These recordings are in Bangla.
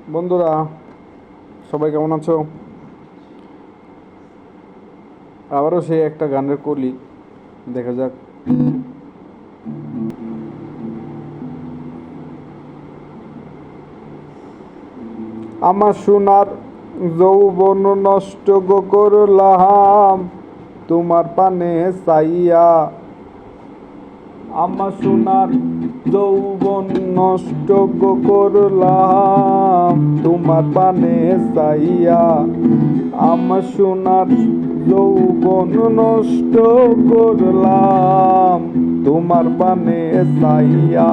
বন্ধুরা, সবাই কেমন আছো? আবারও সেই একটা গানের কলি, দেখা যাক। আমার সোনার যৌবন নষ্ট গো করলাম তোমার পানে চাইয়া। আমার সোনার যৌবন নষ্ট গো করলাম তোমার পানে চাইয়া। আমার সোনার যৌবন নষ্ট করলাম তোমার পানে চাইয়া।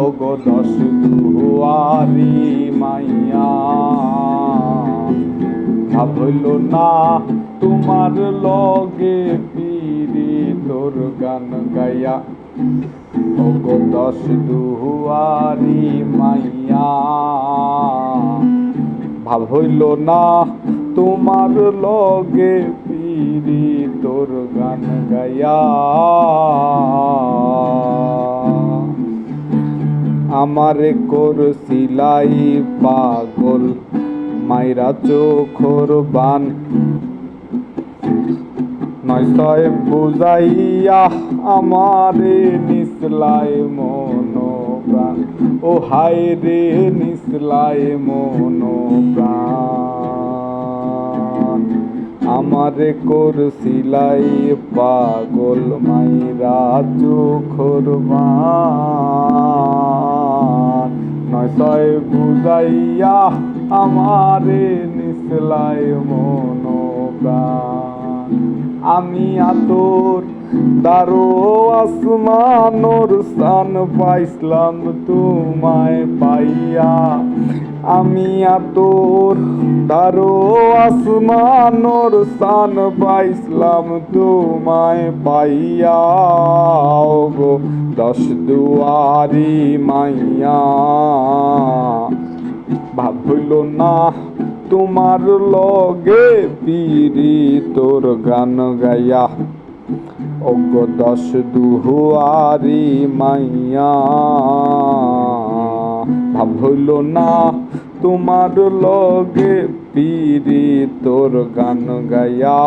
ও গো দশ দুয়ারি মাইয়া, ভাবল না তোমার লগে পিরি তোর গান গাইয়া। ও গো দশ দুয়ারি মাইয়া, ভাব হইল না তোমার লগে পিরি তোর গান গাইয়া। আমারে করছিলাই পাগল মাইরা চোখর বান, নয় ছয় বুঝাইয়া আমারে নিসলাই মনোপ্রাণ। ও হায় রে নিসলাই মনোপ্রাণ, আমারে করছিলাই পাগল মাইরা চোখর বান, নয় ছয় বুঝাইয়া আমারে নিসলাই মনোপ্রাণ। আমি আতর দারো আসমানোর স্থান পাইছিলাম তোমায় পাইয়া। আমি আতর দারো আসমানোর স্থান পাইছিলাম তোমায় পাইয়া। গো দশ দুয়ারি মাইয়া, ভাবল না তোমার লগে পিরি তোর গান গাইয়া। ও গো দশ দুয়ারি মাইয়া, ভাবল না তোমার লগে পিরি তোর গান গাইয়া।